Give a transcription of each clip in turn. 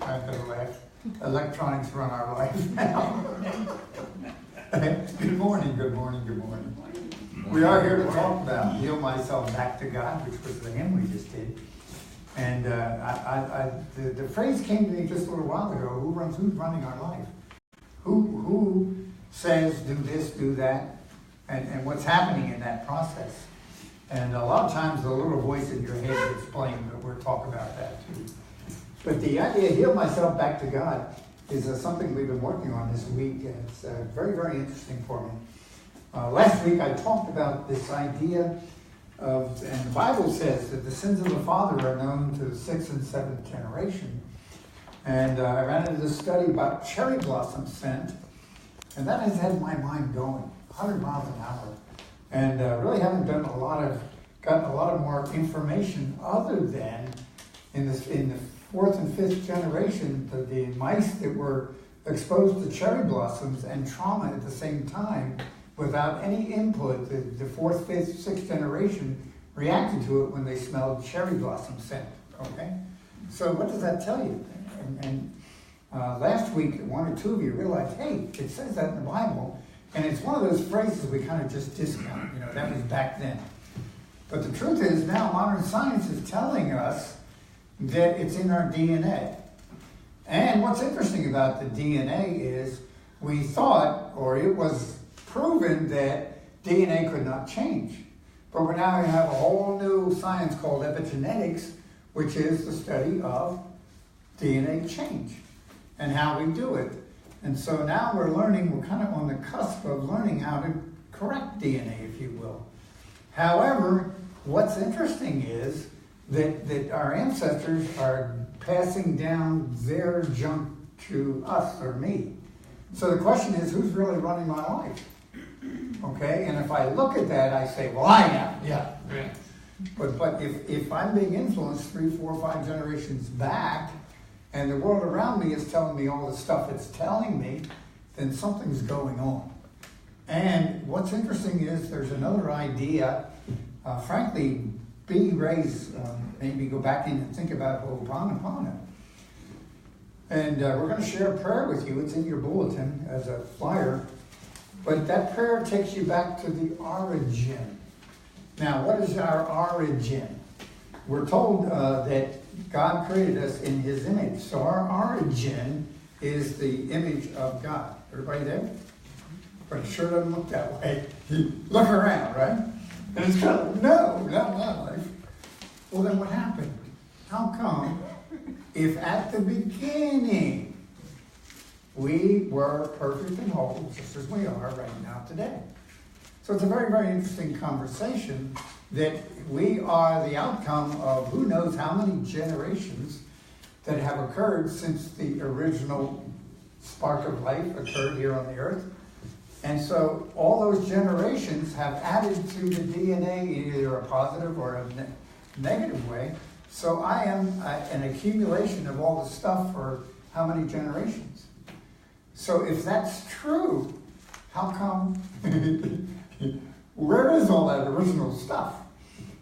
I'm going to laugh. Electronics run our life now. Good morning, good morning, good morning. We are here to talk about Heal Myself Back to God, which was the hymn we just did. And the phrase came to me just a little while ago, who's running our life? Who says do this, do that, and what's happening in that process? And a lot of times the little voice in your head is playing, but we'll talk about that too. But the idea of Heal Myself Back to God is something we've been working on this week, and it's very, very interesting for me. Last week I talked about this idea of, and the Bible says that the sins of the father are known to the 6th and 7th generation. And I ran into this study about cherry blossom scent, and that has had my mind going 100 miles an hour. And really haven't gotten a lot of more information other than in the 4th and 5th generation, the mice that were exposed to cherry blossoms and trauma at the same time without any input, the 4th, 5th, 6th generation reacted to it when they smelled cherry blossom scent. Okay? So what does that tell you? And last week, one or two of you realized, hey, it says that in the Bible, and it's one of those phrases we kind of just discount. You know, that was back then. But the truth is now modern science is telling us that it's in our DNA. And what's interesting about the DNA is we thought, or it was proven, that DNA could not change. But we're now going to have a whole new science called epigenetics, which is the study of DNA change and how we do it. And so now we're kind of on the cusp of learning how to correct DNA, if you will. However, what's interesting is that our ancestors are passing down their junk to us or me. So the question is, who's really running my life? Okay, and if I look at that, I say, well, I am, yeah. But if I'm being influenced 3, 4, 5 generations back, and the world around me is telling me all the stuff it's telling me, then something's going on. And what's interesting is there's another idea, frankly, B. Ray's, maybe go back in and think about Ho'oponopono. And we're going to share a prayer with you. It's in your bulletin as a flyer. But that prayer takes you back to the origin. Now, what is our origin? We're told that God created us in His image. So our origin is the image of God. Everybody there? But it sure doesn't look that way. You look around, right? And it's kind of, no, not my life. Well, then what happened? How come if at the beginning we were perfect and whole, just as we are right now today? So it's a very, very interesting conversation that we are the outcome of who knows how many generations that have occurred since the original spark of life occurred here on the earth. And so all those generations have added to the DNA in either a positive or a negative way. So I am an accumulation of all the stuff for how many generations? So if that's true, how come, where is all that original stuff?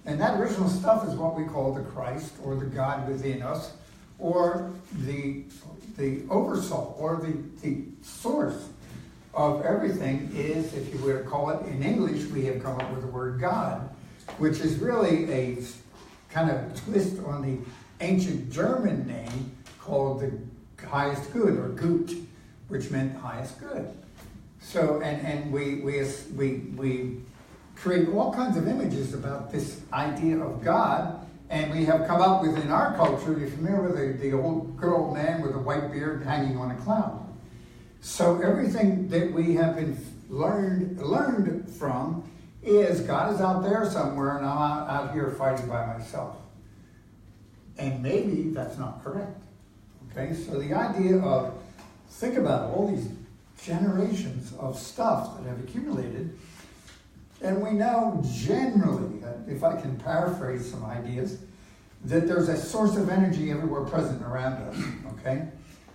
And that original stuff is what we call the Christ, or the God within us, or the oversoul, or the source of everything is, if you were to call it, in English we have come up with the word God, which is really a kind of twist on the ancient German name called the highest good, or Gut, which meant highest good. So, and we create all kinds of images about this idea of God, and we have come up with, in our culture, you're familiar with the old good old man with a white beard hanging on a cloud. So everything that we have been learned from is God is out there somewhere and I'm out here fighting by myself. And maybe that's not correct. Okay, so the idea of, think about all these generations of stuff that have accumulated, and we know generally, if I can paraphrase some ideas, that there's a source of energy everywhere present around us, okay?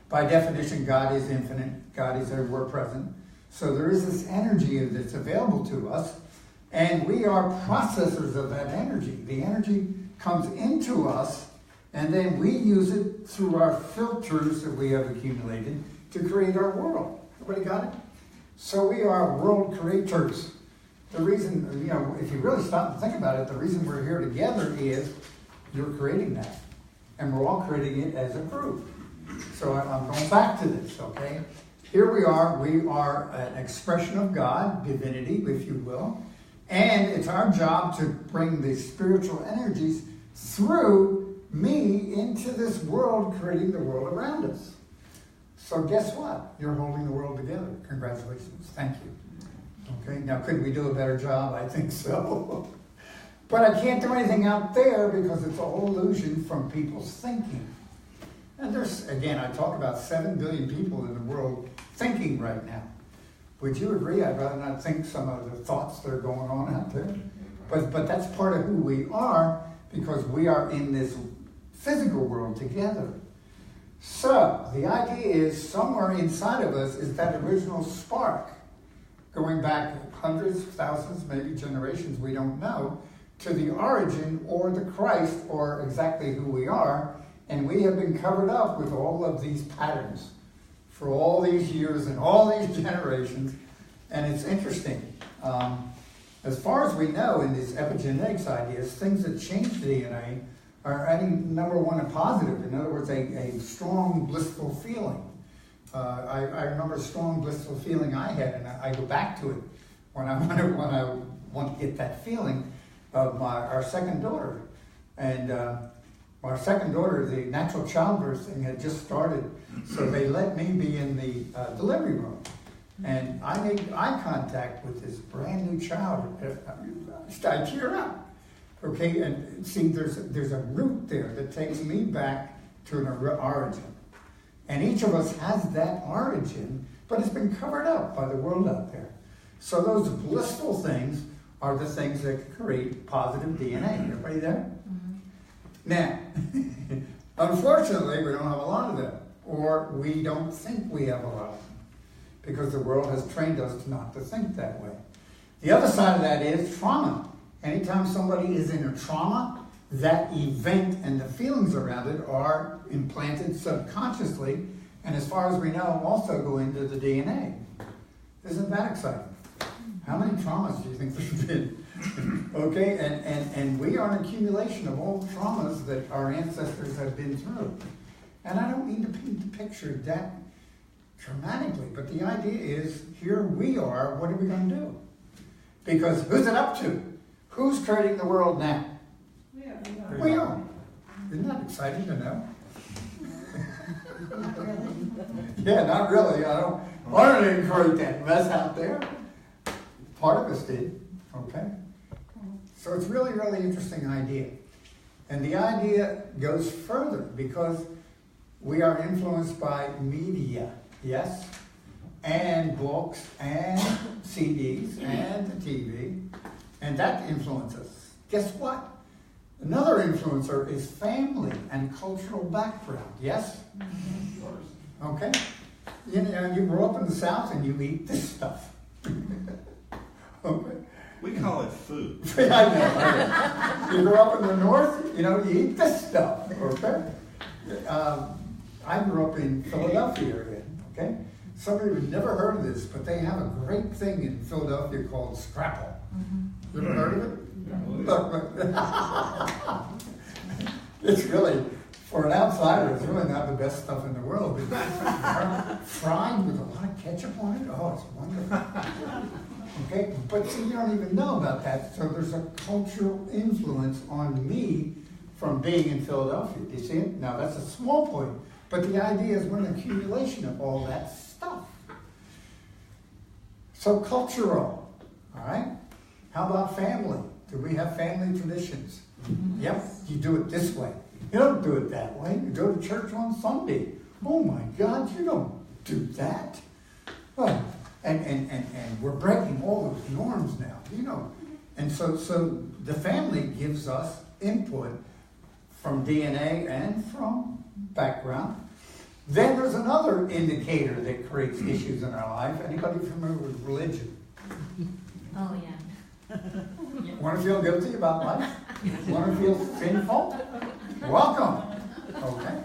By definition, God is infinite. God is everywhere present. So there is this energy that's available to us, and we are processors of that energy. The energy comes into us And then we use it through our filters that we have accumulated to create our world. Everybody got it? So we are world creators. The reason, if you really stop and think about it, the reason we're here together is you're creating that. And we're all creating it as a group. So I'm going back to this, okay? Here we are an expression of God, divinity, if you will. And it's our job to bring the spiritual energies through me into this world, creating the world around us. So guess what? You're holding the world together. Congratulations. Thank you. Okay, now could we do a better job? I think so. But I can't do anything out there because it's a whole illusion from people's thinking. And there's, again, I talk about 7 billion people in the world thinking right now. Would you agree? I'd rather not think some of the thoughts that are going on out there. But that's part of who we are because we are in this physical world together. So the idea is somewhere inside of us is that original spark, going back hundreds, thousands, maybe generations, we don't know, to the origin or the Christ or exactly who we are. And we have been covered up with all of these patterns for all these years and all these generations. And it's interesting. As far as we know in these epigenetics ideas, things that change DNA are adding, number one, a positive. In other words, a strong, blissful feeling. I remember a strong, blissful feeling I had, and I go back to it when I want to get that feeling of our second daughter. And our second daughter, the natural childbirth thing had just started, so they let me be in the delivery room. And I made eye contact with this brand new child. I tear up. Okay, and see, there's a root there that takes me back to an origin. And each of us has that origin, but it's been covered up by the world out there. So those blissful things are the things that create positive DNA. Everybody there? Mm-hmm. Now, unfortunately, we don't have a lot of them, or we don't think we have a lot of them, because the world has trained us not to think that way. The other side of that is trauma. Anytime somebody is in a trauma, that event and the feelings around it are implanted subconsciously, and as far as we know, also go into the DNA. Isn't that exciting? How many traumas do you think there's been? Okay, and we are an accumulation of all the traumas that our ancestors have been through. And I don't mean to paint the picture that dramatically, but the idea is, here we are, what are we going to do? Because who's it up to? Who's creating the world now? We are. Isn't that exciting to know? Not really. Yeah, not really. I don't want to encourage that mess out there. Part of us did. Okay? So it's really, really interesting idea. And the idea goes further because we are influenced by media, yes? And books and CDs and the TV. And that influences us. Guess what? Another influencer is family and cultural background. Yes? Okay. You know, you grow up in the South and you eat this stuff. Okay. We call it food. I know. You grow up in the North, you eat this stuff. Okay. I grew up in Philadelphia area. Okay. Some of you have never heard of this, but they have a great thing in Philadelphia called scrapple. You ever heard of it? It's really, for an outsider, it's really not the best stuff in the world. It's fried with a lot of ketchup on it. Oh, it's wonderful. Okay, but see, you don't even know about that. So there's a cultural influence on me from being in Philadelphia. Do you see it? Now, that's a small point. But the idea is we're an accumulation of all that stuff. So cultural, all right? How about family? Do we have family traditions? Yep, you do it this way. You don't do it that way. You go to church on Sunday. Oh my God, you don't do that. Oh, and we're breaking all those norms now, And so the family gives us input from DNA and from background. Then there's another indicator that creates issues in our life. Anybody familiar with religion? Oh, yeah. Want to feel guilty about life? Want to feel sinful? Welcome. Okay?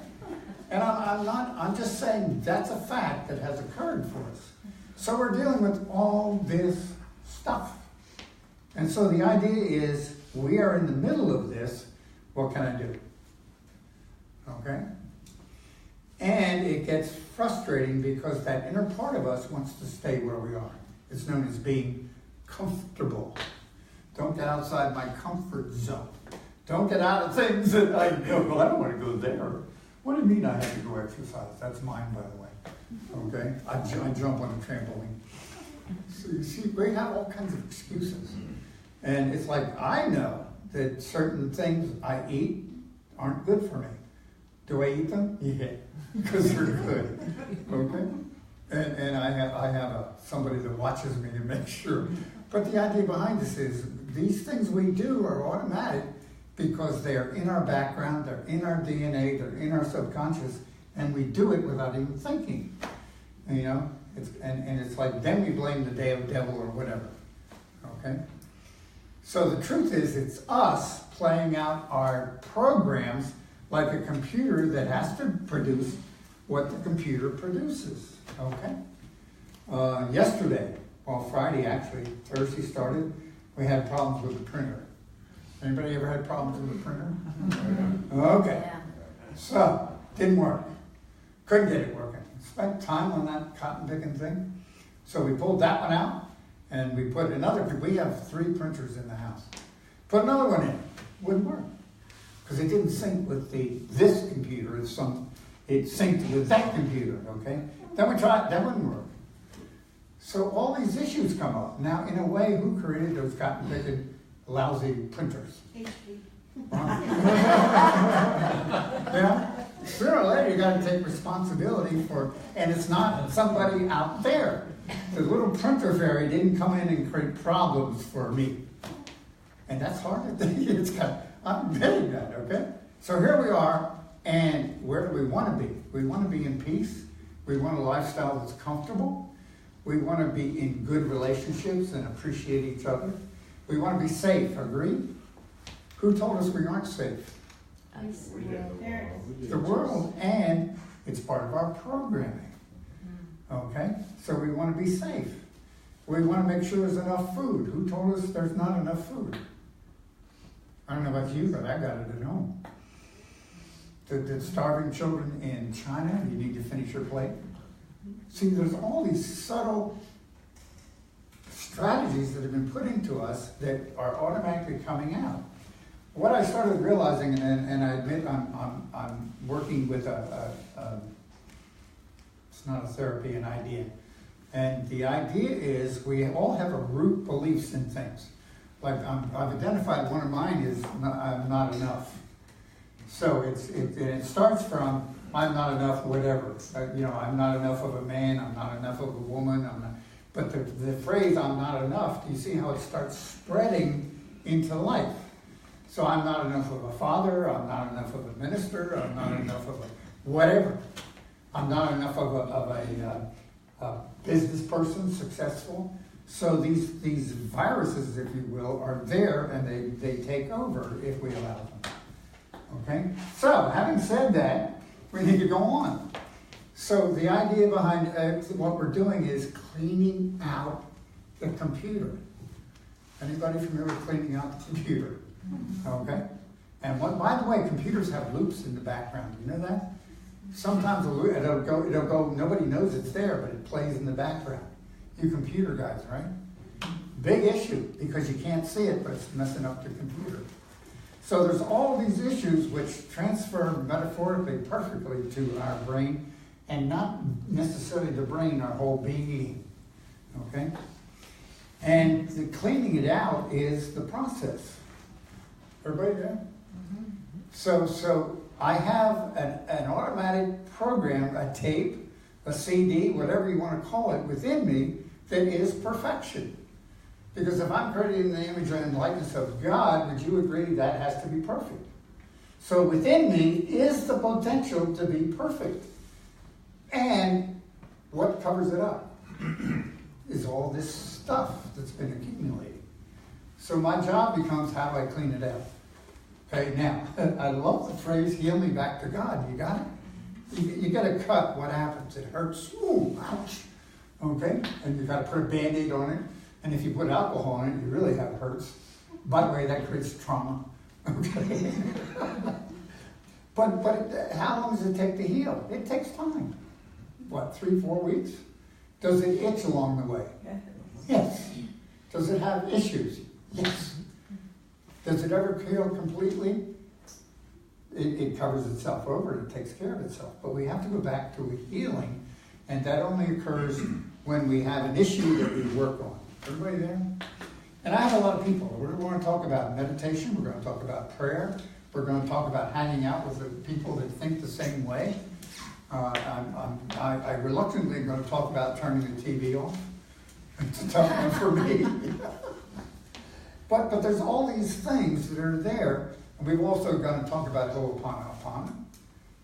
And I'm just saying that's a fact that has occurred for us. So we're dealing with all this stuff. And so the idea is, we are in the middle of this, what can I do? Okay? And it gets frustrating because that inner part of us wants to stay where we are. It's known as being comfortable. Don't get outside my comfort zone. Don't get out of things that I go, well, I don't want to go there. What do you mean I have to go exercise? That's mine, by the way. Okay? I jump on a trampoline. So you see, we have all kinds of excuses. And it's like, I know that certain things I eat aren't good for me. Do I eat them? Yeah, because they're good. Okay? And I have somebody that watches me to make sure. But the idea behind this is, these things we do are automatic because they are in our background, they're in our DNA, they're in our subconscious, and we do it without even thinking. You know? And it's like, then we blame the devil or whatever. Okay? So the truth is, it's us playing out our programs like a computer that has to produce what the computer produces. Okay? Yesterday, well, Friday actually, Thursday started, we had problems with the printer. Anybody ever had problems with the printer? Okay. Yeah. So, didn't work. Couldn't get it working. Spent time on that cotton picking thing. So we pulled that one out, and we put another, we have 3 printers in the house. Put another one in. Wouldn't work. Because it didn't sync with this computer. It synced with that computer, okay? Then we tried, that wouldn't work. So all these issues come up. Now, in a way, who created those cotton picking lousy printers? HP. Yeah? Sooner or later, you got to take responsibility for, and it's not somebody out there. The little printer fairy didn't come in and create problems for me. And that's hard to think. I'm admitting that, okay? So here we are, and where do we want to be? We want to be in peace. We want a lifestyle that's comfortable. We want to be in good relationships and appreciate each other. We want to be safe, agree? Who told us we aren't safe? The world, and it's part of our programming. Okay? So we want to be safe. We want to make sure there's enough food. Who told us there's not enough food? I don't know about you, but I got it at home. The starving children in China, you need to finish your plate. See, there's all these subtle strategies that have been put into us that are automatically coming out. What I started realizing, and I admit I'm working with it's not a therapy, an idea. And the idea is we all have a root beliefs in things. Like I've identified one of mine is I'm not enough. So it starts from I'm not enough, whatever. I'm not enough of a man. I'm not enough of a woman. But the phrase "I'm not enough," do you see how it starts spreading into life? So I'm not enough of a father. I'm not enough of a minister. I'm not enough of a whatever. I'm not enough of a business person, successful. So these viruses, if you will, are there, and they take over if we allow them. Okay? So, having said that, we need to go on. So the idea behind what we're doing is cleaning out the computer. Anybody familiar with cleaning out the computer? Okay? And by the way, computers have loops in the background. You know that? Sometimes it'll go, nobody knows it's there, but it plays in the background. You computer guys, right? Big issue, because you can't see it, but it's messing up the computer. So there's all these issues which transfer metaphorically perfectly to our brain, and not necessarily the brain, our whole being. Okay? And the cleaning it out is the process. Everybody there? Mm-hmm. So I have an automatic program, a tape, a CD, whatever you want to call it, within me that is perfection. Because if I'm created in the image and likeness of God, would you agree that has to be perfect? So within me is the potential to be perfect. And what covers it up is all this stuff that's been accumulating. So my job becomes, how do I clean it out? Okay, now, I love the phrase, heal me back to God. You got it? You got to cut, what happens? It hurts. Ooh, ouch. Okay? And you got to put a Band-Aid on it. And if you put alcohol on it, you really have it hurts. By the way, that creates trauma. Okay? But how long does it take to heal? It takes time. What, 3-4 weeks? Does it itch along the way? Yes. Does it have issues? Yes. Does it ever heal completely? It covers itself over, it takes care of itself. But we have to go back to a healing, and that only occurs when we have an issue that we work on. Everybody there? And I have a lot of people. We're going to talk about meditation, we're going to talk about prayer, we're going to talk about hanging out with the people that think the same way. I reluctantly going to talk about turning the TV off. It's a tough one for me. But there's all these things that are there. And we've also going to talk about Ho'oponopono,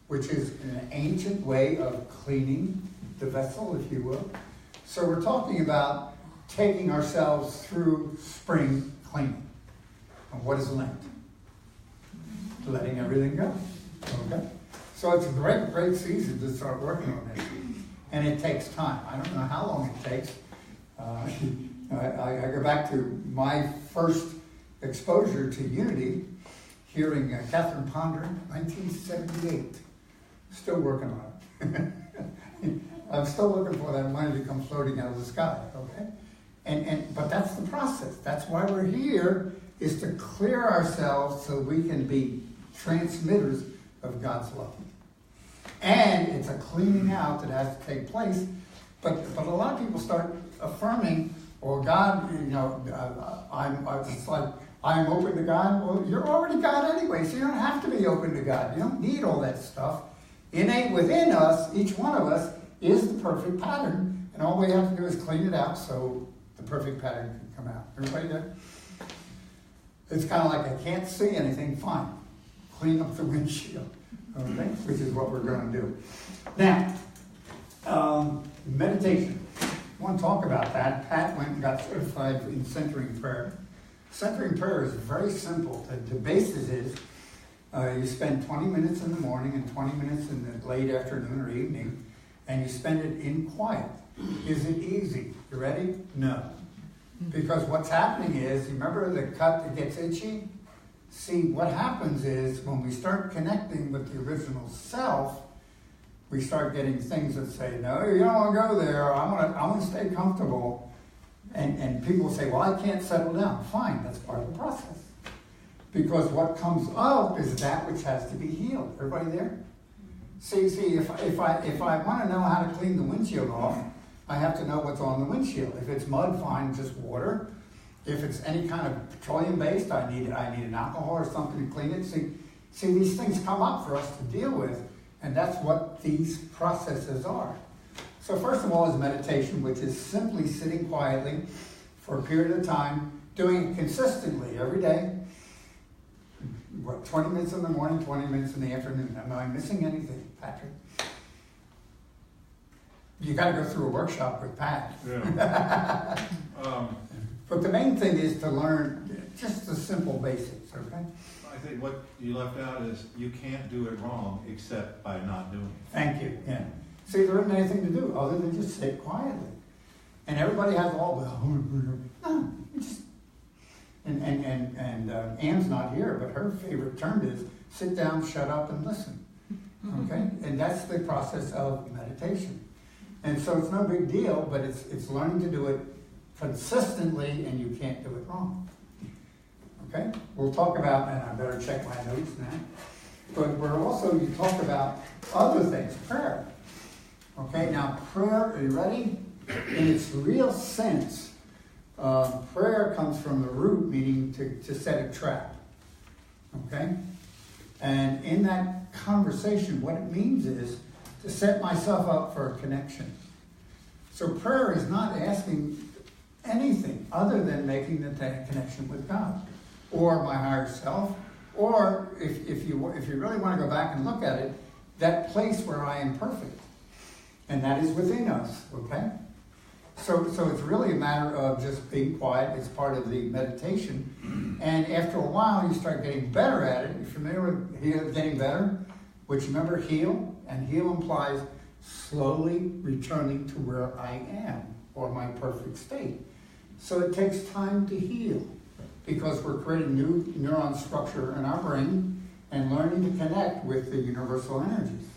which is an ancient way of cleaning the vessel, if you will. So we're talking about taking ourselves through spring cleaning. And what is Lent? Letting everything go. Okay? So it's a great season to start working on this. And it takes time. I don't know how long it takes. I go back to my first exposure to unity, hearing Catherine Ponder, 1978. Still working on it. I'm still looking for that money to come floating out of the sky, okay? But that's the process. That's why we're here, is to clear ourselves so we can be transmitters of God's love. And it's a cleaning out that has to take place. But a lot of people start affirming, well, God, it's like, I'm open to God. Well, you're already God anyway, so you don't have to be open to God. You don't need all that stuff. Innate within us, each one of us, is the perfect pattern, and all we have to do is clean it out so the perfect pattern can come out. Everybody there? It's kind of like I can't see anything, fine. Clean up the windshield, okay? Which is what we're going to do. Now, meditation. I want to talk about that. Pat went and got certified in centering prayer. Centering prayer is very simple. The basis is you spend 20 minutes in the morning and 20 minutes in the late afternoon or evening, and you spend it in quiet. Is it easy? You ready? No. Because what's happening is, you remember the cut that gets itchy? See, what happens is, when we start connecting with the original self, we start getting things that say, no, you don't want to go there, I want to stay comfortable. And people say, well, I can't settle down. Fine, that's part of the process. Because what comes up is that which has to be healed. Everybody there? See, if I want to know how to clean the windshield off, I have to know what's on the windshield. If it's mud, fine, just water. If it's any kind of petroleum-based, I need an alcohol or something to clean it. See, these things come up for us to deal with, and that's what these processes are. So first of all is meditation, which is simply sitting quietly for a period of time, doing it consistently every day. 20 minutes in the morning, 20 minutes in the afternoon. Am I missing anything, Patrick? You got to go through a workshop with Pat. Yeah. But the main thing is to learn just the simple basics, okay? I think what you left out is you can't do it wrong except by not doing it. Thank you, yeah. See, there isn't anything to do other than just sit quietly. And everybody has all the, no, just, and Anne's not here, but her favorite term is sit down, shut up, and listen, okay? And that's the process of meditation. And so it's no big deal, but it's learning to do it consistently, and you can't do it wrong. Okay? We'll talk about, and I better check my notes now, but we're also, you talk about other things, prayer. Okay, now prayer, are you ready? In its real sense, prayer comes from the root, meaning to set a trap. Okay? And in that conversation, what it means is to set myself up for a connection. So prayer is not asking anything other than making the connection with God or my higher self, or if you really want to go back and look at it, that place where I am perfect. And that is within us, okay? So it's really a matter of just being quiet. It's part of the meditation. And after a while, you start getting better at it. You're familiar with getting better? Which, remember, heal? And heal implies slowly returning to where I am, or my perfect state. So it takes time to heal, because we're creating new neuron structure in our brain and learning to connect with the universal energies.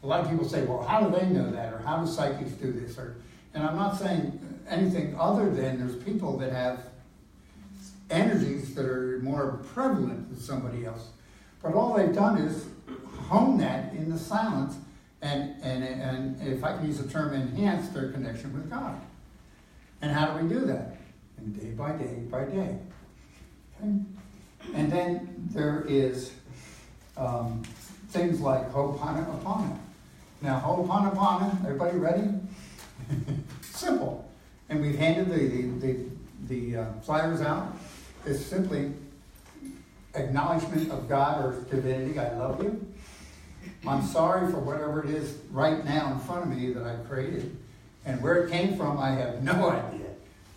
A lot of people say, well, how do they know that? Or how do psychics do this? And I'm not saying anything other than there's people that have energies that are more prevalent than somebody else. But all they've done is hone that in the silence and if I can use the term, enhance their connection with God. And how do we do that? And day by day by day. Okay? And then there is things like Ho'oponopono. Now, Ho'oponopono, everybody ready? Simple. And we've handed the flyers out. It's simply acknowledgement of God or divinity. I love you. I'm sorry for whatever it is right now in front of me that I've created. And where it came from, I have no idea.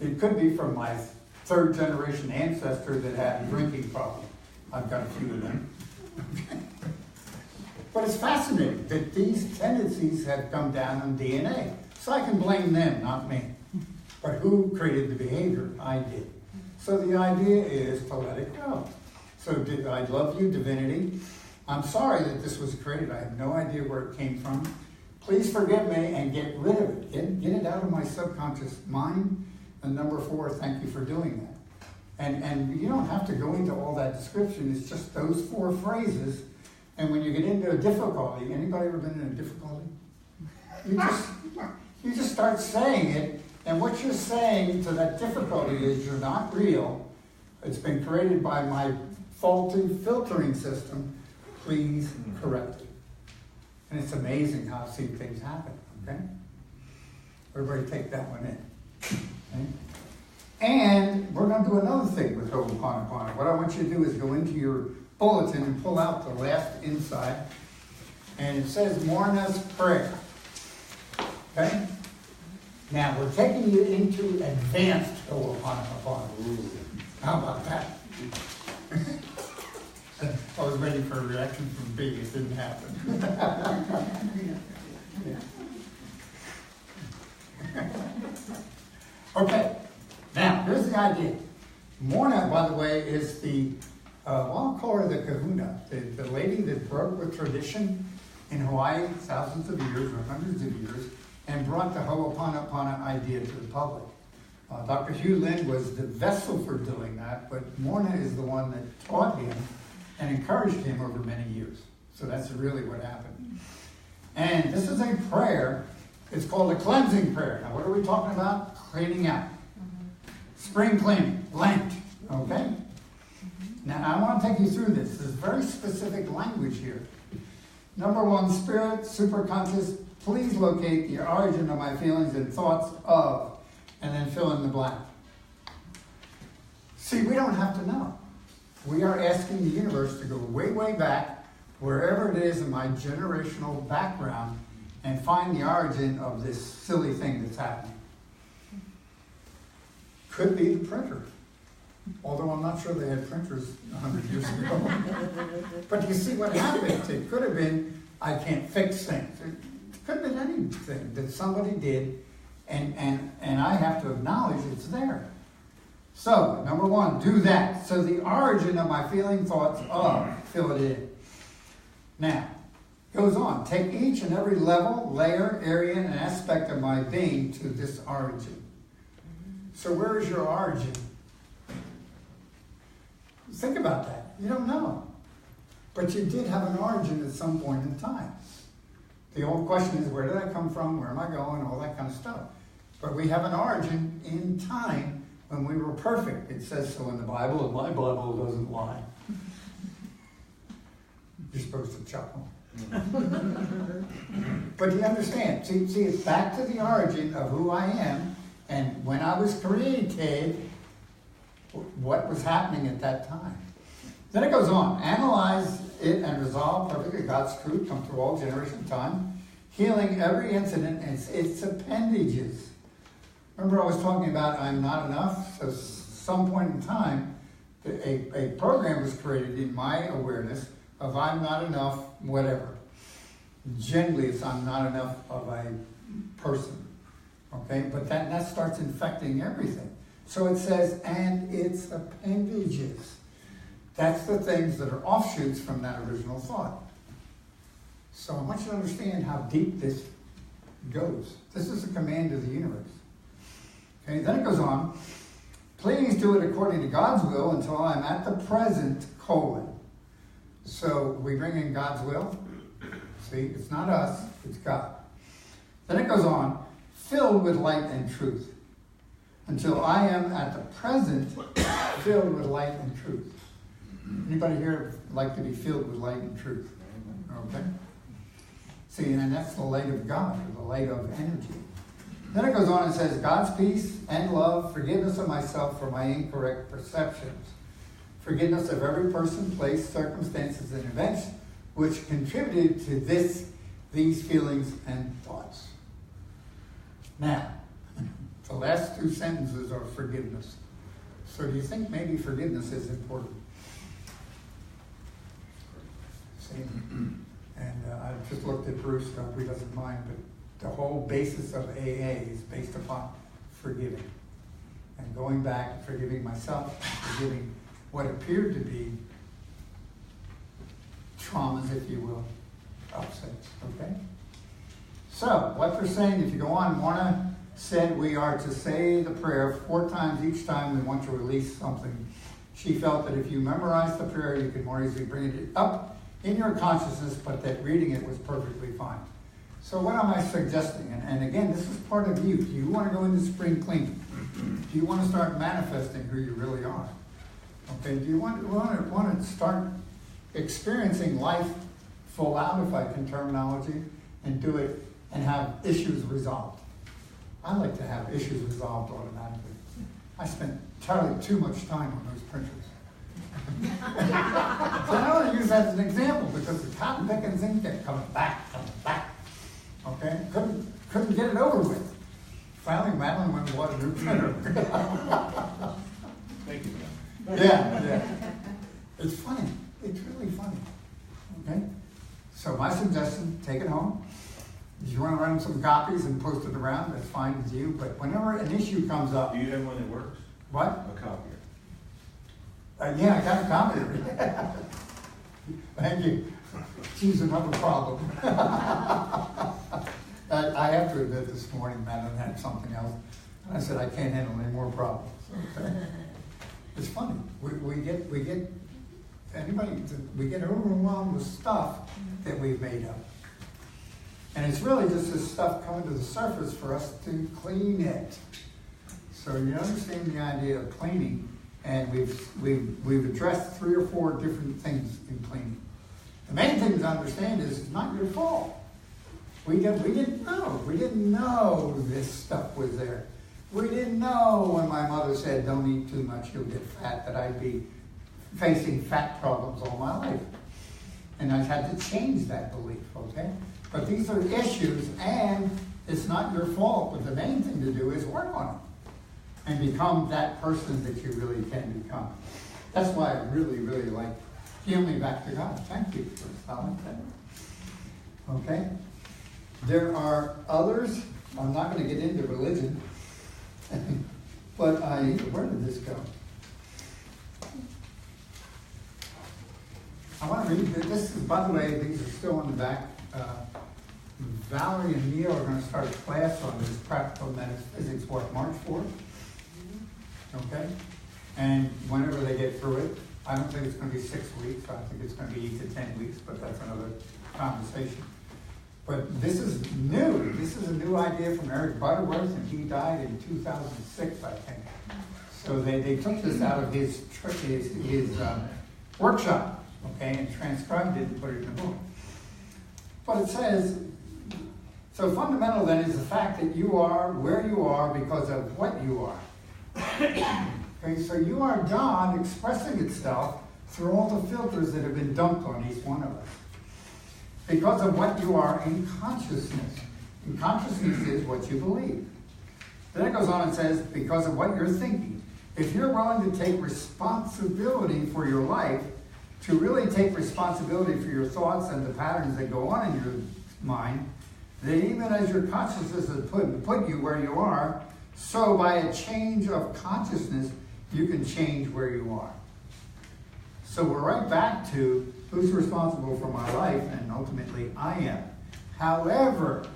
It could be from my third generation ancestor that had a drinking problem. I've got a few of them. But it's fascinating that these tendencies have come down in DNA. So I can blame them, not me. But who created the behavior? I did. So the idea is to let it go. So I love you, divinity. I'm sorry that this was created. I have no idea where it came from. Please forgive me and get rid of it. Get it out of my subconscious mind. And number 4, thank you for doing that. And you don't have to go into all that description. It's just those 4 phrases. And when you get into a difficulty, anybody ever been in a difficulty? You just start saying it, and what you're saying to that difficulty is you're not real. It's been created by my faulty filtering system. Please correct it. And it's amazing how I've seen things happen, okay? Everybody take that one in. Okay? And we're going to do another thing with Ho'oponopono. What I want you to do is go into your bulletin and pull out the last inside. And it says Morna's Prayer. Okay? Now, we're taking you into advanced Ho'oponopono. How about that? I was waiting for a reaction from B. It didn't happen. Okay. Now, here's the idea. Morna, by the way, is the, I'll call her the kahuna, the lady that broke with tradition in Hawaii thousands of years or hundreds of years and brought the Ho'oponopono idea to the public. Dr. Hugh Lin was the vessel for doing that, but Morna is the one that taught him and encouraged him over many years. So that's really what happened. And this is a prayer. It's called a cleansing prayer. Now, what are we talking about? Cleaning out. Spring cleaning, Lent, okay? Now, I want to take you through this. There's very specific language here. Number 1, spirit, superconscious, please locate the origin of my feelings and thoughts of, and then fill in the blank. See, we don't have to know. We are asking the universe to go way, way back, wherever it is in my generational background, and find the origin of this silly thing that's happening. Could be the printer. Although I'm not sure they had printers 100 years ago. But you see what happens. It could have been, I can't fix things. It could have been anything that somebody did, and I have to acknowledge it's there. So, number 1, do that. So the origin of my feeling, thoughts of, fill it in. Now, goes on. Take each and every level, layer, area, and aspect of my being to this origin. So where is your origin? Think about that. You don't know. But you did have an origin at some point in time. The old question is, where did I come from? Where am I going? All that kind of stuff. But we have an origin in time when we were perfect. It says so in the Bible, and my Bible doesn't lie. You're supposed to chuckle. But you understand. See, it's back to the origin of who I am, and when I was created, what was happening at that time. Then it goes on. Analyze it and resolve perfectly God's truth come through all generations of time, healing every incident and its appendages. Remember I was talking about I'm not enough? So some point in time, a program was created in my awareness of I'm not enough, whatever. Generally, it's I'm not enough of a person. Okay? But that starts infecting everything. So it says, and its appendages. That's the things that are offshoots from that original thought. So I want you to understand how deep this goes. This is a command of the universe. Okay, then it goes on. Please do it according to God's will until I'm at the present, colon. So we bring in God's will. See, it's not us, it's God. Then it goes on. Filled with light and truth. Until I am at the present, filled with light and truth. Anybody here like to be filled with light and truth? Okay? See, and that's the light of God, or the light of energy. Then it goes on and says, God's peace and love, forgiveness of myself for my incorrect perceptions, forgiveness of every person, place, circumstances, and events which contributed to these feelings and thoughts. Now, the last two sentences are forgiveness. So do you think maybe forgiveness is important? See? And I just looked at Bruce, I hope he doesn't mind, but the whole basis of AA is based upon forgiving. And going back and forgiving myself, forgiving what appeared to be traumas, if you will, upsets, okay? So, what they're saying, if you go on, Morna said we are to say the prayer 4 times each time we want to release something. She felt that if you memorize the prayer, you could more easily bring it up in your consciousness, but that reading it was perfectly fine. So what am I suggesting? And again, this is part of you. Do you want to go into spring cleaning? Do you want to start manifesting who you really are? Okay, do you want to start experiencing life full out, if I can terminology, and do it and have issues resolved? I like to have issues resolved automatically. I spent entirely too much time on those printers. So I want to use that as an example because the cotton picking thing kept coming back. Okay? Couldn't get it over with. Finally, Madeline went and bought a new printer. Thank you. Yeah. It's funny. It's really funny. Okay? So my suggestion, take it home. If you want to run some copies and post it around, that's fine with you. But whenever an issue comes up... Do you have one that works? What? A copier. Yeah, I got a copy. Thank you. She's another problem. I have to admit this morning, Madeline had something else. And I said, I can't handle any more problems. Okay? It's funny. We get overwhelmed with stuff that we've made up. And it's really just this stuff coming to the surface for us to clean it. So you understand the idea of cleaning, and we've addressed 3 or 4 different things in cleaning. The main thing to understand is it's not your fault. We didn't know. We didn't know this stuff was there. We didn't know when my mother said, don't eat too much, you'll get fat, that I'd be facing fat problems all my life. And I had to change that belief, okay? But these are issues, and it's not your fault. But the main thing to do is work on it and become that person that you really can become. That's why I really, really like Heal Me Back to God. Thank you for solid that. Okay? There are others. I'm not going to get into religion. But where did this go? I want to read this. By the way, these are still in the back. Valerie and Neil are going to start a class on this practical metaphysics, March 4th? Okay? And whenever they get through it, I don't think it's going to be 6 weeks. I think it's going to be 8 to 10 weeks, but that's another conversation. But this is new. This is a new idea from Eric Butterworth, and he died in 2006, I think. So they took this out of his workshop, okay, and transcribed it and put it in a book. But it says, so fundamental then is the fact that you are where you are because of what you are. Okay, so you are God expressing itself through all the filters that have been dumped on each one of us. Because of what you are in consciousness. And consciousness is what you believe. Then it goes on and says, because of what you're thinking. If you're willing to take responsibility for your life, to really take responsibility for your thoughts and the patterns that go on in your mind, then even as your consciousness has put you where you are, so by a change of consciousness, you can change where you are. So we're right back to who's responsible for my life, and ultimately I am. However,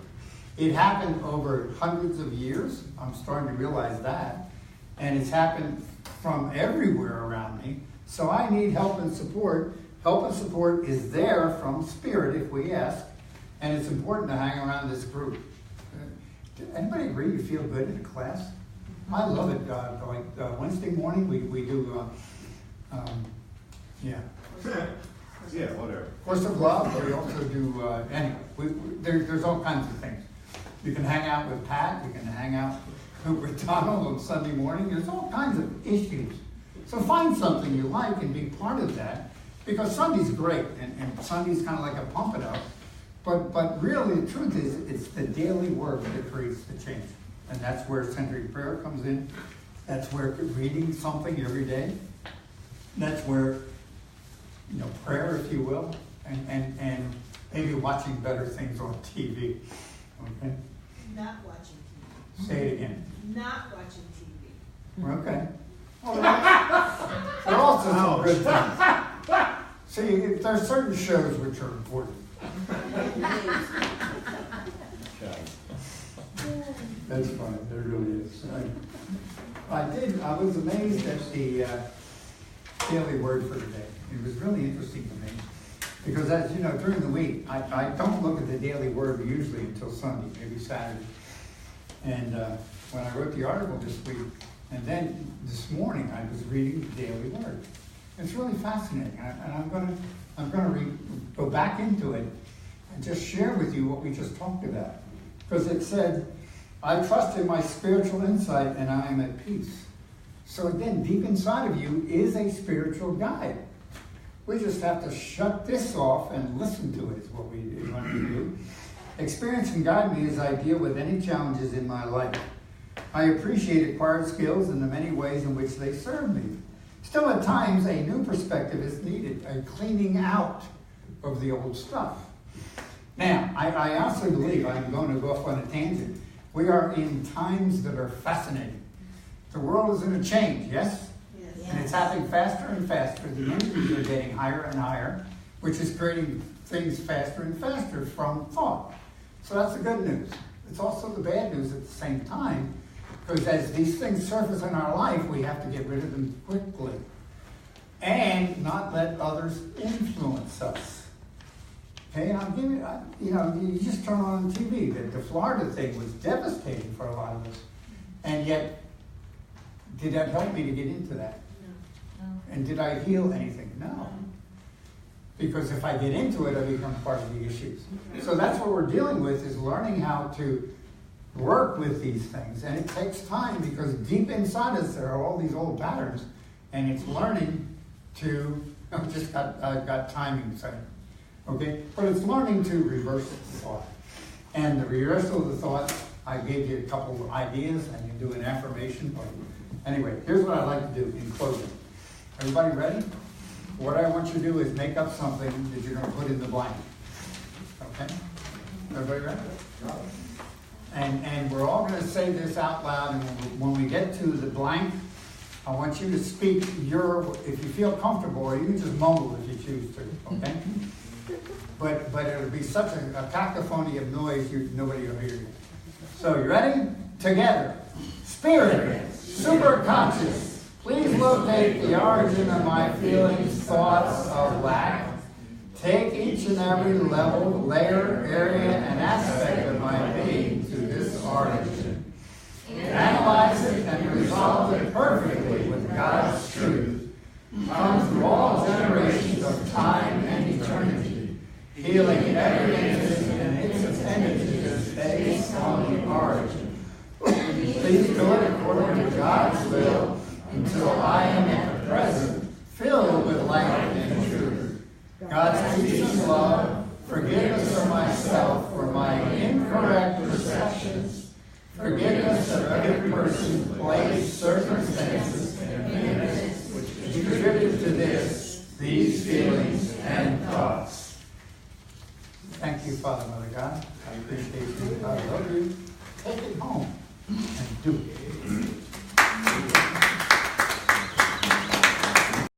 it happened over hundreds of years. I'm starting to realize that. And it's happened from everywhere around me. So I need help and support. Help and support is there from Spirit if we ask. And it's important to hang around this group. Anybody agree you feel good in class? I love it. Wednesday morning we do, Yeah, whatever. Course of Love. We also do, anyway, there's all kinds of things. You can hang out with Pat. You can hang out with Donald on Sunday morning. There's all kinds of issues. So find something you like and be part of that, because Sunday's great, and Sunday's kind of like a pump it up. But really, the truth is, it's the daily work that creates the change. And that's where century prayer comes in. That's where reading something every day. That's where, prayer, if you will, and maybe watching better things on TV. Okay? Not watching TV. Say it again. Not watching TV. Okay. Well, there are also some good things. See, there are certain shows which are important. That's funny. There really is. I was amazed at the daily word for today. It was really interesting to me. Because as you know, during the week, I don't look at the daily word usually until Sunday, maybe Saturday. And when I wrote the article this week, and then this morning I was reading the daily word. It's really fascinating, and I'm going to go back into it and just share with you what we just talked about. Because it said, I trust in my spiritual insight and I am at peace. So again, deep inside of you is a spiritual guide. We just have to shut this off and listen to it is what we want to do. Experience can guide me as I deal with any challenges in my life. I appreciate acquired skills and the many ways in which they serve me. Still, at times, a new perspective is needed, a cleaning out of the old stuff. Now, I honestly believe, I'm going to go off on a tangent, we are in times that are fascinating. The world is in a change, yes? Yes. And it's happening faster and faster. The energies are getting higher and higher, which is creating things faster and faster from thought. So that's the good news. It's also the bad news at the same time, because as these things surface in our life, we have to get rid of them quickly and not let others influence us. Okay, and I'll give you, you just turn on TV. The Florida thing was devastating for a lot of us. And yet, did that help me to get into that? No. And did I heal anything? No. Because if I get into it, I become part of the issues. So that's what we're dealing with, is learning how to work with these things. And it takes time, because deep inside us there are all these old patterns. And it's learning to, I've got timing saying, okay? But it's learning to reverse the thought. And the reversal of the thought, I gave you a couple of ideas, and you do an affirmation. Anyway, here's what I'd like to do in closing. Everybody ready? What I want you to do is make up something that you're going to put in the blank. Okay? Everybody ready? And we're all going to say this out loud, and when we get to the blank, I want you to speak if you feel comfortable, or you can just mumble if you choose to, okay? But it'll be such a cacophony of noise, nobody will hear you. So, you ready? Together. Spirit, superconscious, please locate the origin of my feelings, thoughts of lack. Take each and every level, layer, area, and aspect of my being to this origin. Analyze it and resolve it perfectly with God's truth. Come through all generations of time and eternity, healing every entity and its appendages based on the origin. Please do it according to God's will until I am in the present, filled with light and truth. God's peace and love, forgiveness of myself for my incorrect perceptions, forgiveness of every God, I appreciate you, I love you. Take it home and do it.